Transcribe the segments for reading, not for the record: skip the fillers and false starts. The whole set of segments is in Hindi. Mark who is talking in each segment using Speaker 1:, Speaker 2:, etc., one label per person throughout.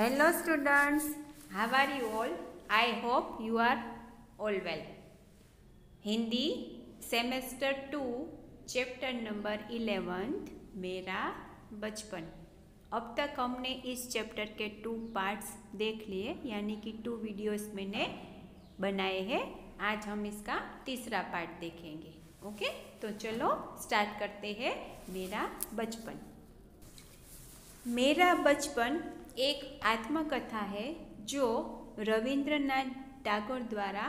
Speaker 1: Hello students, how are you all? I hope you are all well. Hindi semester 2 chapter number 11 मेरा बचपन। अब तक हमने इस चैप्टर के 2 पार्ट्स देख लिए, यानी कि 2 वीडियोस मैंने बनाए हैं। आज हम इसका तीसरा पार्ट देखेंगे। ओके, तो चलो स्टार्ट करते हैं। मेरा बचपन। मेरा बचपन एक आत्मकथा है जो रविंद्रनाथ टैगोर द्वारा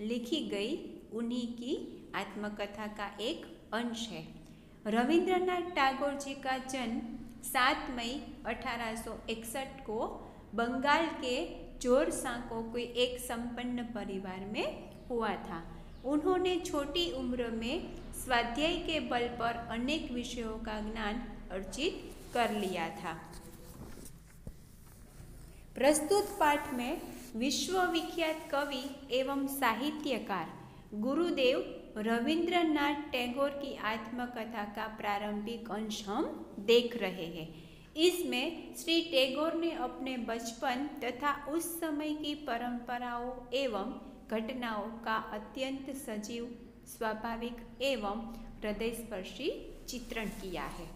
Speaker 1: लिखी गई उन्हीं की आत्मकथा का एक अंश है। रविंद्रनाथ टैगोर जी का जन्म 7 मई 1861 को बंगाल के जोरसांको के एक संपन्न परिवार में हुआ था। उन्होंने छोटी उम्र में स्वाध्याय के बल पर अनेक विषयों का ज्ञान अर्जित कर लिया था। प्रस्तुत पाठ में विश्वविख्यात कवि एवं साहित्यकार गुरुदेव रविंद्रनाथ टैगोर की आत्मकथा का प्रारंभिक अंश हम देख रहे हैं। इसमें श्री टैगोर ने अपने बचपन तथा उस समय की परंपराओं एवं घटनाओं का अत्यंत सजीव, स्वाभाविक एवं हृदयस्पर्शी चित्रण किया है।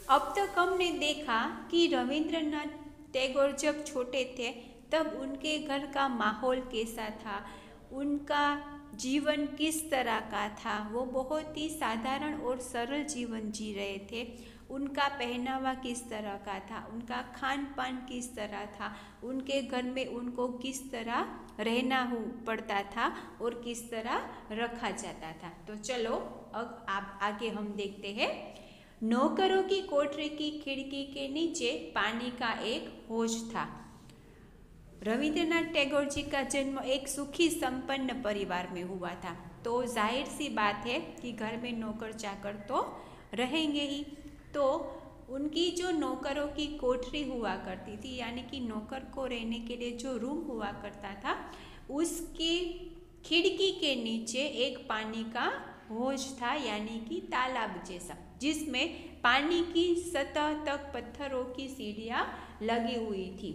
Speaker 1: अब तक हमने देखा कि रविंद्रनाथ टैगोर जब छोटे थे तब उनके घर का माहौल कैसा था, उनका जीवन किस तरह का था। वो बहुत ही साधारण और सरल जीवन जी रहे थे। उनका पहनावा किस तरह का था, उनका खान पान किस तरह था, उनके घर में उनको किस तरह रहना पड़ता था और किस तरह रखा जाता था। तो चलो अब आप आगे हम देखते हैं। नौकरों की कोठरी की खिड़की के नीचे पानी का एक हौज था। रविंद्रनाथ टैगोर जी का जन्म एक सुखी संपन्न परिवार में हुआ था, तो जाहिर सी बात है कि घर में नौकर चाकर तो रहेंगे ही। तो उनकी जो नौकरों की कोठरी हुआ करती थी, यानी कि नौकर को रहने के लिए जो रूम हुआ करता था, उसकी खिड़की के नीचे एक पानी का हौज था, यानी कि तालाब जैसा, जिसमें पानी की सतह तक पत्थरों की सीढ़ियाँ लगी हुई थी,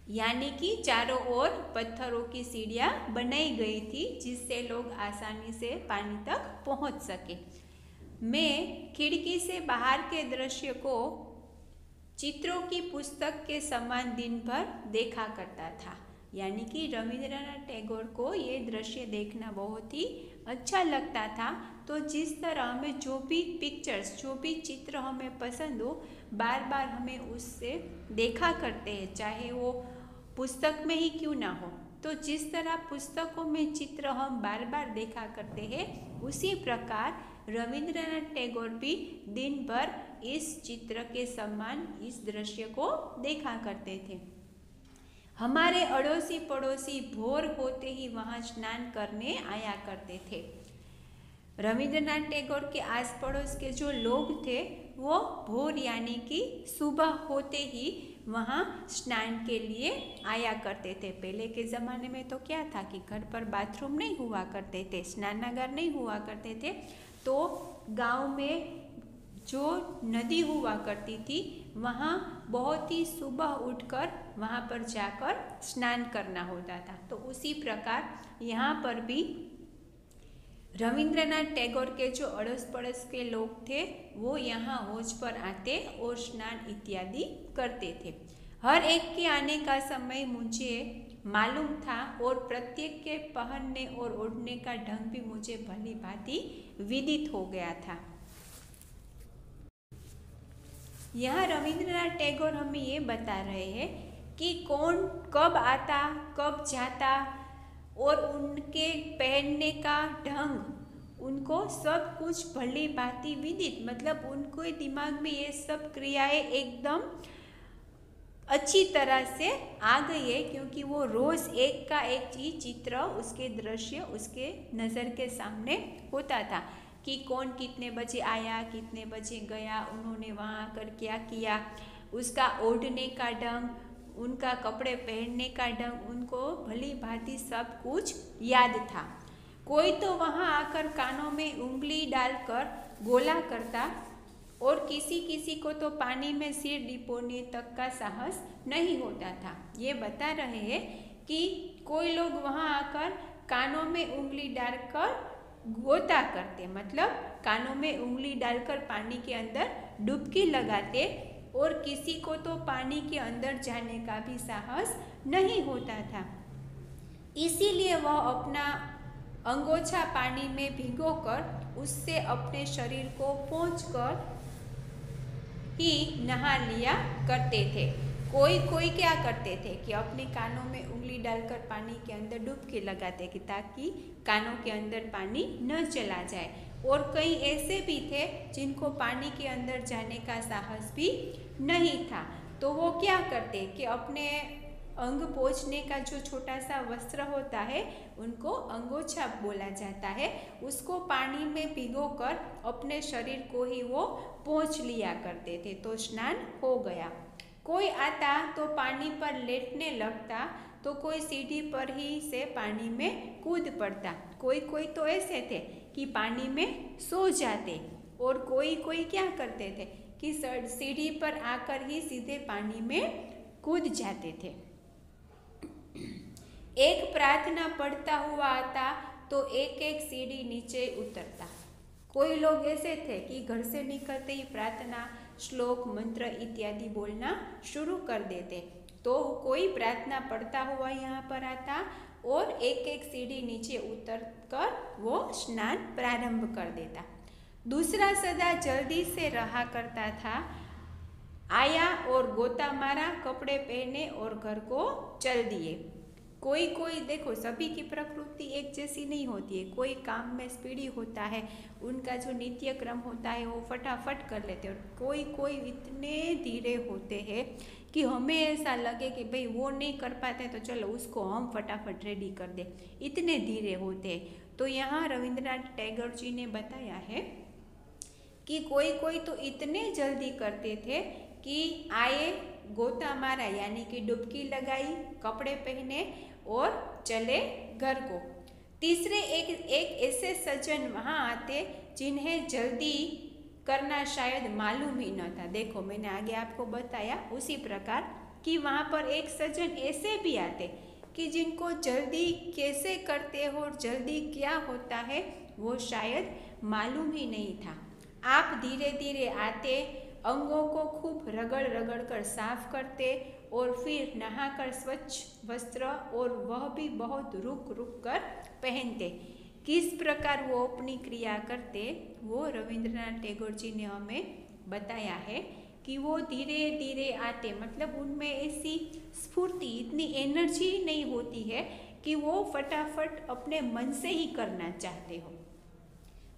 Speaker 1: यानी कि चारों ओर पत्थरों की सीढ़ियाँ बनाई गई थी जिससे लोग आसानी से पानी तक पहुँच सके। मैं खिड़की से बाहर के दृश्य को चित्रों की पुस्तक के समान दिन भर देखा करता था, यानी कि रविंद्रनाथ टैगोर को ये दृश्य देखना बहुत ही अच्छा लगता था। तो जिस तरह हमें जो भी पिक्चर्स, जो भी चित्र हमें पसंद हो, बार बार हमें उससे देखा करते हैं, चाहे वो पुस्तक में ही क्यों ना हो। तो जिस तरह पुस्तकों में चित्र हम बार बार देखा करते हैं, उसी प्रकार रविंद्रनाथ टैगोर भी दिन भर इस चित्र के समान इस दृश्य को देखा करते थे। हमारे अड़ोसी पड़ोसी भोर होते ही वहाँ स्नान करने आया करते थे। रविंद्रनाथ टैगोर के आस पड़ोस के जो लोग थे वो भोर यानी कि सुबह होते ही वहाँ स्नान के लिए आया करते थे। पहले के ज़माने में तो क्या था कि घर पर बाथरूम नहीं हुआ करते थे, स्नानागार नहीं हुआ करते थे, तो गांव में जो नदी हुआ करती थी वहाँ बहुत ही सुबह उठकर वहाँ पर जाकर स्नान करना होता था। तो उसी प्रकार यहाँ पर भी रविंद्रनाथ टैगोर के जो अड़ोस पड़ोस के लोग थे वो यहाँ हौज पर आते और स्नान इत्यादि करते थे। हर एक के आने का समय मुझे मालूम था और प्रत्येक के पहनने और ओढ़ने का ढंग भी मुझे भली भांति विदित हो गया था। यहाँ रविंद्रनाथ टैगोर हमें ये बता रहे हैं कि कौन कब आता, कब जाता और उनके पहनने का ढंग, उनको सब कुछ भली भांति विदित, मतलब उनको दिमाग में ये सब क्रियाएं एकदम अच्छी तरह से आ गई है, क्योंकि वो रोज़ एक का एक ही चित्र, उसके दृश्य उसके नज़र के सामने होता था कि कौन कितने बजे आया, कितने बजे गया, उन्होंने वहाँ आकर क्या किया, उसका ओढ़ने का ढंग, उनका कपड़े पहनने का ढंग, उनको भली भांति सब कुछ याद था। कोई तो वहाँ आकर कानों में उंगली डालकर बोला करता और किसी किसी को तो पानी में सिर डिपोने तक का साहस नहीं होता था। ये बता रहे हैं कि कोई लोग वहाँ आकर कानों में उंगली डालकर गोता करते, मतलब कानों में उंगली डालकर पानी के अंदर डुबकी लगाते, और किसी को तो पानी के अंदर जाने का भी साहस नहीं होता था। इसीलिए वह अपना अंगोछा पानी में भिगोकर उससे अपने शरीर को पोंछकर ही नहा लिया करते थे। कोई कोई क्या करते थे कि अपने कानों में उंगली डालकर पानी के अंदर डुबकी लगाते कि ताकि कानों के अंदर पानी न चला जाए। और कई ऐसे भी थे जिनको पानी के अंदर जाने का साहस भी नहीं था, तो वो क्या करते कि अपने अंग पोंछने का जो छोटा सा वस्त्र होता है उनको अंगोछा बोला जाता है, उसको पानी में भिगोकर अपने शरीर को ही वो पोंछ लिया करते थे, तो स्नान हो गया। कोई आता तो पानी पर लेटने लगता, तो कोई सीढ़ी पर ही से पानी में कूद पड़ता। कोई कोई तो ऐसे थे कि पानी में सो जाते, और कोई कोई क्या करते थे कि सीढ़ी पर आकर ही सीधे पानी में कूद जाते थे। एक प्रार्थना पढ़ता हुआ आता तो एक एक सीढ़ी नीचे उतरता। कोई लोग ऐसे थे कि घर से निकलते ही प्रार्थना, श्लोक, मंत्र इत्यादि बोलना शुरू कर देते, तो कोई प्रार्थना पढ़ता हुआ यहाँ पर आता और एक एक सीढ़ी नीचे उतरकर वो स्नान प्रारंभ कर देता। दूसरा सदा जल्दी से रहा करता था, आया और गोता मारा, कपड़े पहने और घर को चल दिए। कोई कोई देखो, सभी की प्रकृति एक जैसी नहीं होती है, कोई काम में स्पीडी होता है, उनका जो नित्य क्रम होता है वो फटाफट कर लेते हैं, और कोई कोई इतने धीरे होते हैं कि हमें ऐसा लगे कि भाई वो नहीं कर पाते तो चलो उसको हम फटाफट रेडी कर दे, इतने धीरे होते हैं। तो यहाँ रविंद्रनाथ टैगोर जी ने बताया है कि कोई कोई तो इतने जल्दी करते थे कि आए, गोता मारा यानी कि डुबकी लगाई, कपड़े पहने और चले घर को। तीसरे एक ऐसे सज्जन वहाँ आते जिन्हें जल्दी करना शायद मालूम ही न था। देखो मैंने आगे आपको बताया उसी प्रकार कि वहाँ पर एक सज्जन ऐसे भी आते कि जिनको जल्दी कैसे करते हो और जल्दी क्या होता है वो शायद मालूम ही नहीं था। आप धीरे धीरे आते, अंगों को खूब रगड़ रगड़ कर साफ करते और फिर नहाकर स्वच्छ वस्त्र, और वह भी बहुत रुक रुक कर पहनते। किस प्रकार वो अपनी क्रिया करते वो रविंद्रनाथ टैगोर जी ने हमें बताया है कि वो धीरे धीरे आते, मतलब उनमें ऐसी स्फूर्ति, इतनी एनर्जी नहीं होती है कि वो फटाफट अपने मन से ही करना चाहते हो।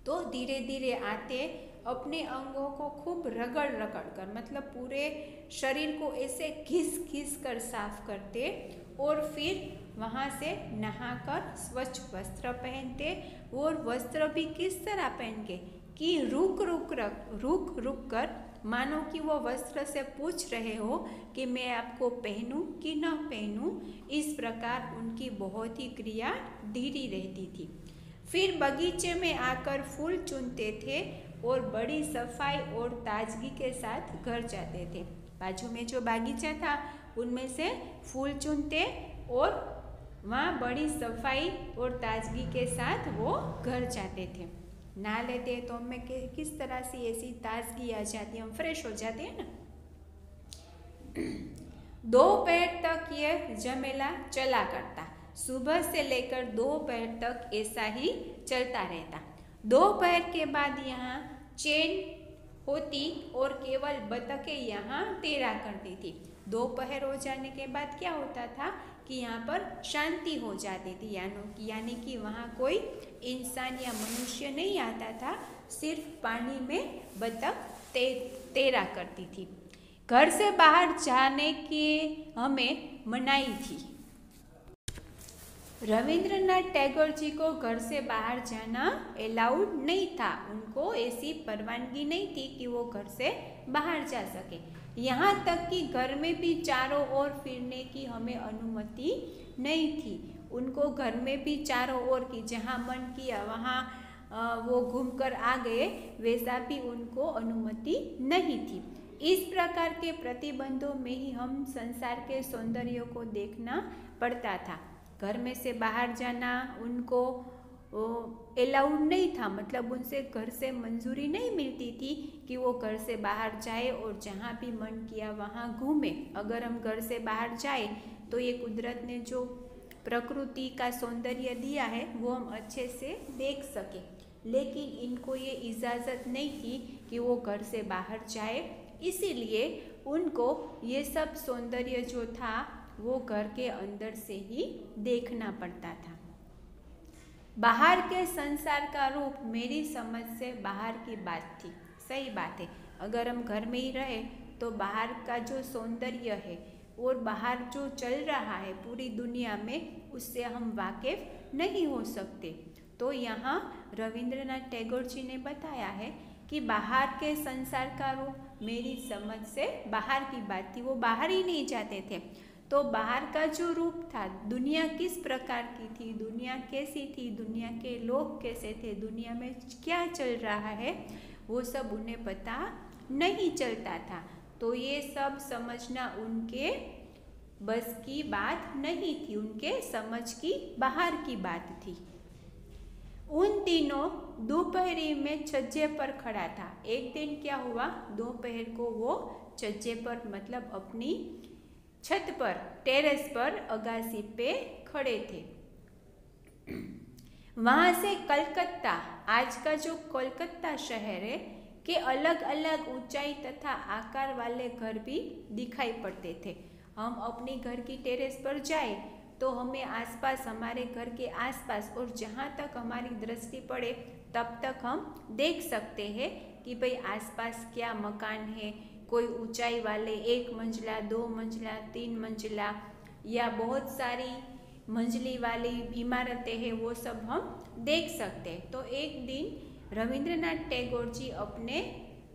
Speaker 1: तो धीरे धीरे आते, अपने अंगों को खूब रगड़ रगड़ कर, मतलब पूरे शरीर को ऐसे घिस घिस कर साफ करते, और फिर वहाँ से नहाकर स्वच्छ वस्त्र पहनते। और वस्त्र भी किस तरह पहन के कि रुक रुक कर, मानो कि वो वस्त्र से पूछ रहे हो कि मैं आपको पहनूं कि न पहनूं। इस प्रकार उनकी बहुत ही क्रिया धीरी रहती थी। फिर बगीचे में आकर फूल चुनते थे और बड़ी सफाई और ताजगी के साथ घर जाते थे। बाजू में जो बागीचा था उनमें से फूल चुनते और वहाँ बड़ी सफाई और ताजगी के साथ वो घर जाते थे। नहा लेते तो हमें किस तरह से ऐसी ताजगी आ जाती है, हम फ्रेश हो जाते हैं ना। दोपहर तक ये झमेला चला करता, सुबह से लेकर दोपहर तक ऐसा ही चलता रहता। दोपहर के बाद यहाँ चैन होती और केवल बतखें यहाँ तैरा करती थी। दोपहर हो जाने के बाद क्या होता था कि यहाँ पर शांति हो जाती थी, यानी कि वहाँ कोई इंसान या मनुष्य नहीं आता था, सिर्फ पानी में बतख तैरा करती थी। घर से बाहर जाने की हमें मनाही थी। रविंद्रनाथ टैगोर जी को घर से बाहर जाना अलाउड नहीं था, उनको ऐसी परवानगी नहीं थी कि वो घर से बाहर जा सके। यहाँ तक कि घर में भी चारों ओर फिरने की हमें अनुमति नहीं थी। उनको घर में भी चारों ओर की जहाँ मन किया वहाँ वो घूमकर आ गए, वैसा भी उनको अनुमति नहीं थी। इस प्रकार के प्रतिबंधों में ही हम संसार के सौंदर्य को देखना पड़ता था। घर में से बाहर जाना उनको अलाउड नहीं था, मतलब उनसे घर से मंजूरी नहीं मिलती थी कि वो घर से बाहर जाए और जहाँ भी मन किया वहाँ घूमे। अगर हम घर से बाहर जाए तो ये कुदरत ने जो प्रकृति का सौंदर्य दिया है वो हम अच्छे से देख सके, लेकिन इनको ये इजाज़त नहीं थी कि वो घर से बाहर जाए, इसीलिए उनको ये सब सौंदर्य जो था वो घर के अंदर से ही देखना पड़ता था। बाहर के संसार का रूप मेरी समझ से बाहर की बात थी। सही बात है, अगर हम घर में ही रहे तो बाहर का जो सौंदर्य है और बाहर जो चल रहा है पूरी दुनिया में, उससे हम वाकिफ नहीं हो सकते। तो यहाँ रविंद्रनाथ टैगोर जी ने बताया है कि बाहर के संसार का रूप मेरी समझ से बाहर की बात थी। वो बाहर ही नहीं जाते थे, तो बाहर का जो रूप था, दुनिया किस प्रकार की थी, दुनिया कैसी थी, दुनिया के लोग कैसे थे, दुनिया में क्या चल रहा है, वो सब उन्हें पता नहीं चलता था। तो ये सब समझना उनके बस की बात नहीं थी, उनके समझ की बाहर की बात थी। उन दिनों दोपहरी में छज्जे पर खड़ा था। एक दिन क्या हुआ, दोपहर को वो छज्जे पर मतलब अपनी छत पर, टेरेस पर, अगासी पे खड़े थे। वहां से कलकत्ता, आज का जो कोलकाता शहर है, के अलग अलग ऊंचाई तथा आकार वाले घर भी दिखाई पड़ते थे। हम अपनी घर की टेरेस पर जाए तो हमें आसपास, हमारे घर के आसपास और जहाँ तक हमारी दृष्टि पड़े तब तक हम देख सकते हैं कि भाई आसपास क्या मकान है, कोई ऊंचाई वाले 1 मंजिला, 2 मंजिला, 3 मंजिला या बहुत सारी मंजिली वाली इमारतें हैं, वो सब हम देख सकते हैं। तो एक दिन रविंद्रनाथ टैगोर जी अपने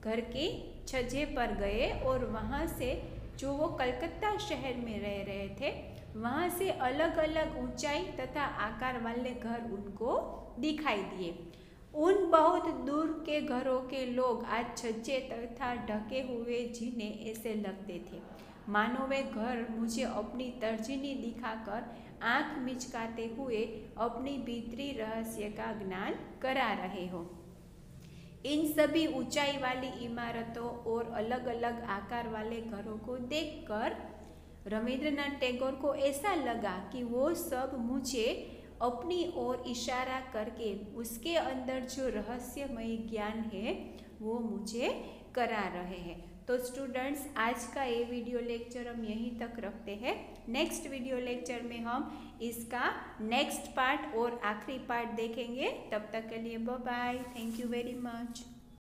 Speaker 1: घर की छज्जे पर गए और वहाँ से, जो वो कलकत्ता शहर में रह रहे थे, वहाँ से अलग अलग ऊंचाई तथा आकार वाले घर उनको दिखाई दिए। उन बहुत दूर के घरों के लोग आज छज्जे तथा ढके हुए जीने ऐसे लगते थे मानो वे घर मुझे अपनी तर्जनी दिखाकर आंख मिचकाते हुए अपनी भीतरी रहस्य का ज्ञान करा रहे हो। इन सभी ऊंचाई वाली इमारतों और अलग अलग आकार वाले घरों को देखकर रविंद्रनाथ टैगोर को ऐसा लगा कि वो सब मुझे अपनी ओर इशारा करके उसके अंदर जो रहस्यमय ज्ञान है वो मुझे करा रहे हैं। तो स्टूडेंट्स, आज का ये वीडियो लेक्चर हम यहीं तक रखते हैं। नेक्स्ट वीडियो लेक्चर में हम इसका नेक्स्ट पार्ट और आखिरी पार्ट देखेंगे। तब तक के लिए bye bye, thank you very much.